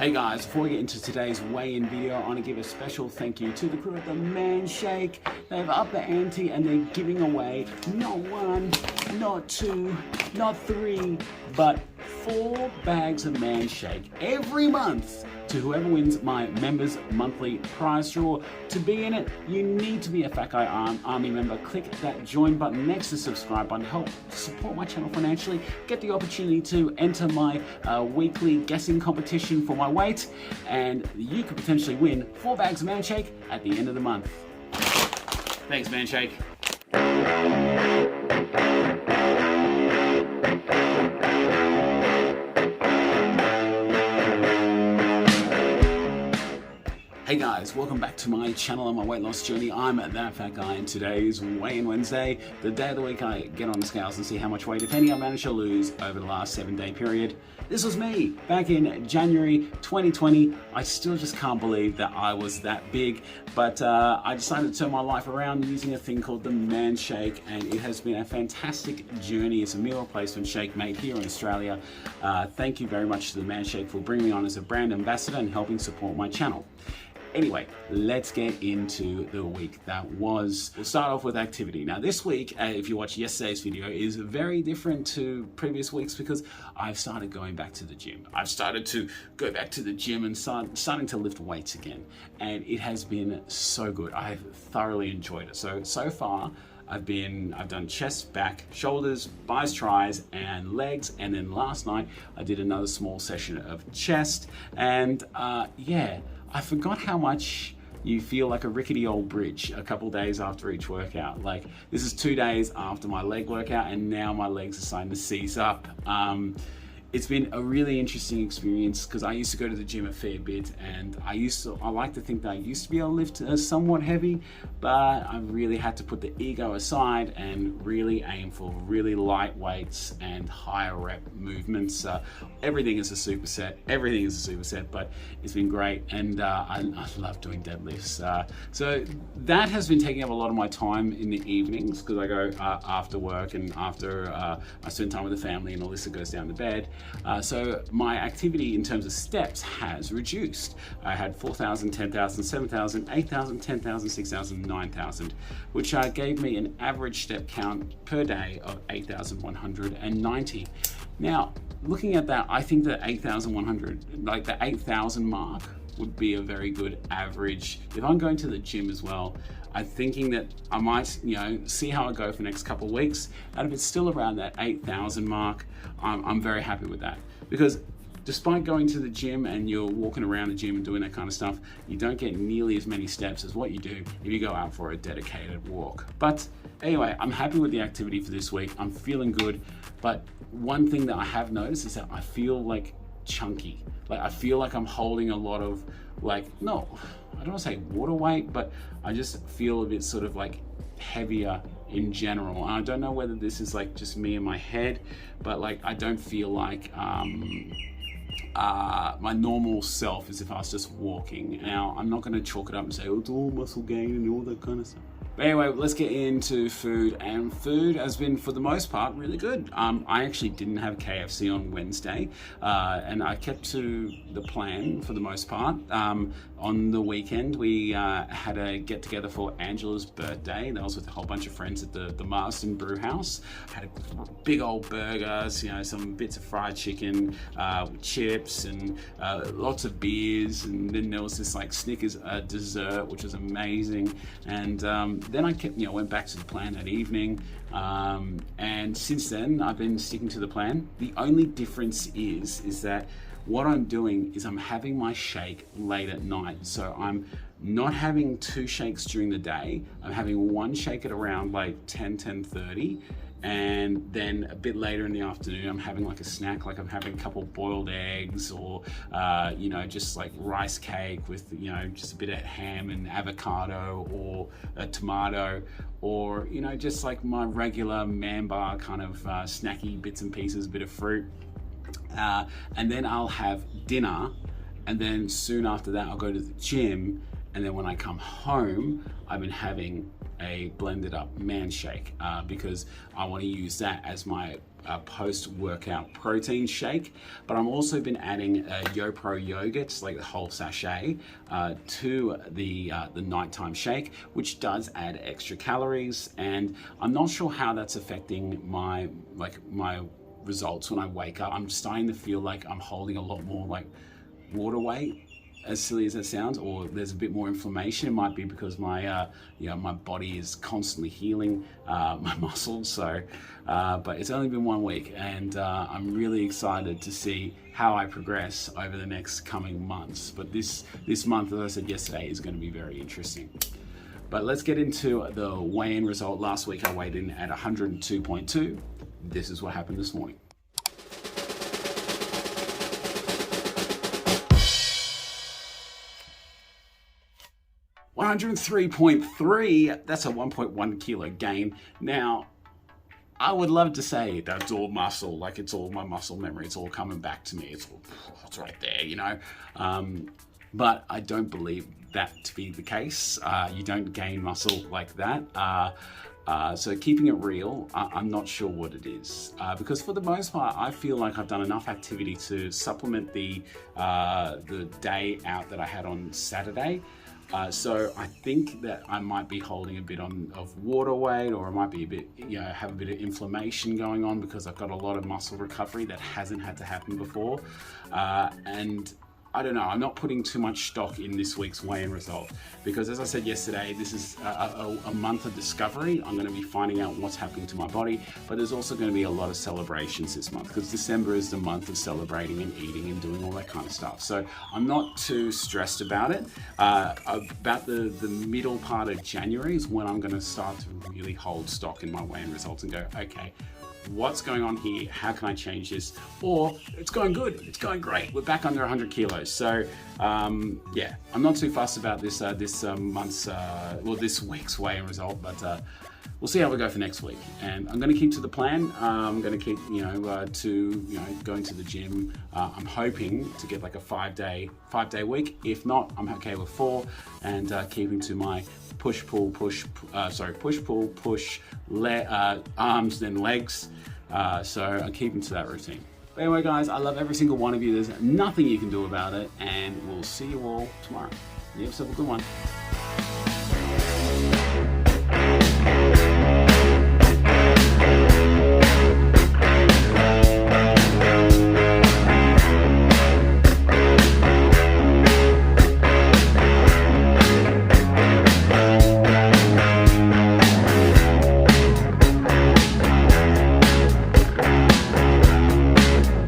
Hey guys, before we get into today's weigh-in video, I want to give a special thank you to the crew at the Man Shake. They've upped the ante and they're giving away not one, not two, not three, but 4 bags of Man Shake every month to whoever wins my members monthly prize draw. To be in it, you need to be a Fat Guy Army member. Click that join button next to subscribe button. Help support my channel financially. Get the opportunity to enter my weekly guessing competition for my weight, and you could potentially win 4 bags of Man Shake at the end of the month. Thanks, Man Shake. Hey guys, welcome back to my channel on my weight loss journey. I'm That Fat Guy, and today is Weigh-In Wednesday, the day of the week I get on the scales and see how much weight, if any, I managed to lose over the last 7-day period. This was me back in January 2020. I still just can't believe that I was that big, but I decided to turn my life around using a thing called the Man Shake, and it has been a fantastic journey. It's a meal replacement shake made here in Australia. Thank you very much to the Man Shake for bringing me on as a brand ambassador and helping support my channel. Anyway, let's get into the week that was. We'll start off with activity. Now this week, if you watched yesterday's video, is very different to previous weeks because I've started going back to the gym. I've started to go back to the gym and starting to lift weights again. And it has been so good. I've thoroughly enjoyed it. So far, I've done chest, back, shoulders, bis, tris, and legs. And then last night, I did another small session of chest. And yeah, I forgot how much you feel like a rickety old bridge a couple days after each workout. Like, this is 2 days after my leg workout and now my legs are starting to seize up. It's been a really interesting experience because I used to go to the gym a fair bit, and I like to think that I used to be able to lift somewhat heavy, but I really had to put the ego aside and really aim for really light weights and higher rep movements. Everything is a superset, but it's been great, and I love doing deadlifts. So that has been taking up a lot of my time in the evenings because I go after work and after I spend time with the family and Alyssa goes down to bed. So my activity in terms of steps has reduced. I had 4,000, 10,000, 7,000, 8,000, 10,000, 6,000, 9,000, which gave me an average step count per day of 8,190. Now, looking at that, I think that 8,100, like the 8,000 mark, would be a very good average. If I'm going to the gym as well, I'm thinking that I might, see how I go for the next couple of weeks. And if it's still around that 8,000 mark, I'm very happy with that. Because despite going to the gym and you're walking around the gym and doing that kind of stuff, you don't get nearly as many steps as what you do if you go out for a dedicated walk. But anyway, I'm happy with the activity for this week. I'm feeling good. But one thing that I have noticed is that I feel like chunky. Like, I feel like I'm holding a lot of, no, I don't want to say water weight, but I just feel a bit sort of like heavier in general. And I don't know whether this is like just me in my head, but like I don't feel like my normal self as if I was just walking. Now, I'm not going to chalk it up and say, oh, it's all muscle gain and all that kind of stuff. But anyway, let's get into food, and food has been, for the most part, really good. I actually didn't have KFC on Wednesday, and I kept to the plan for the most part. On the weekend, we had a get-together for Angela's birthday. That was with a whole bunch of friends at the Marston Brew House. Had a big old burgers, some bits of fried chicken, chips, and lots of beers. And then there was this like Snickers dessert, which was amazing. And then I went back to the plan that evening, and since then I've been sticking to the plan. The only difference is that what I'm doing is I'm having my shake late at night. So I'm not having 2 shakes during the day. I'm having 1 shake at around like 10:30. And then a bit later in the afternoon, I'm having like a snack, like I'm having a couple boiled eggs or, just like rice cake with, just a bit of ham and avocado or a tomato, or, just like my regular man bar kind of snacky bits and pieces, a bit of fruit. And then I'll have dinner. And then soon after that, I'll go to the gym. And then when I come home, I've been having a blended up Man Shake because I want to use that as my post-workout protein shake, but I'm also been adding YoPro yogurt, like the whole sachet, to the nighttime shake, which does add extra calories, and I'm not sure how that's affecting my results when I wake up. I'm starting to feel like I'm holding a lot more like water weight, as silly as that sounds, or there's a bit more inflammation. It might be because my my body is constantly healing my muscles. So but it's only been 1 week, and I'm really excited to see how I progress over the next coming months. But this month, as I said yesterday, is going to be very interesting. But let's get into the weigh-in result. Last week I weighed in at 102.2. This is what happened this morning. $103.3, that's a 1.1 kilo gain. Now, I would love to say that's all muscle, like it's all my muscle memory, it's all coming back to me, it's right there, you know. But I don't believe that to be the case. You don't gain muscle like that. So keeping it real, I'm not sure what it is. Because for the most part, I feel like I've done enough activity to supplement the day out that I had on Saturday. So I think that I might be holding a bit of water weight, or I might be a bit, have a bit of inflammation going on because I've got a lot of muscle recovery that hasn't had to happen before. And I don't know, I'm not putting too much stock in this week's weigh-in result because, as I said yesterday, this is a month of discovery. I'm going to be finding out what's happening to my body, but there's also going to be a lot of celebrations this month because December is the month of celebrating and eating and doing all that kind of stuff. So I'm not too stressed about it. About the middle part of January is when I'm going to start to really hold stock in my weigh-in results and go, okay, what's going on here? How can I change this? Or it's going good, it's going great, we're back under 100 kilos. So yeah, I'm not too fussed about this this week's weigh-in result, but we'll see how we go for next week. And I'm going to keep to the plan. I'm going to keep going to the gym. I'm hoping to get like a 5-day week. If not, I'm okay with 4, and keeping to my push pull push arms then legs. So I'm keeping to that routine. But anyway, guys, I love every single one of you. There's nothing you can do about it, and we'll see you all tomorrow. You have yourself a good one.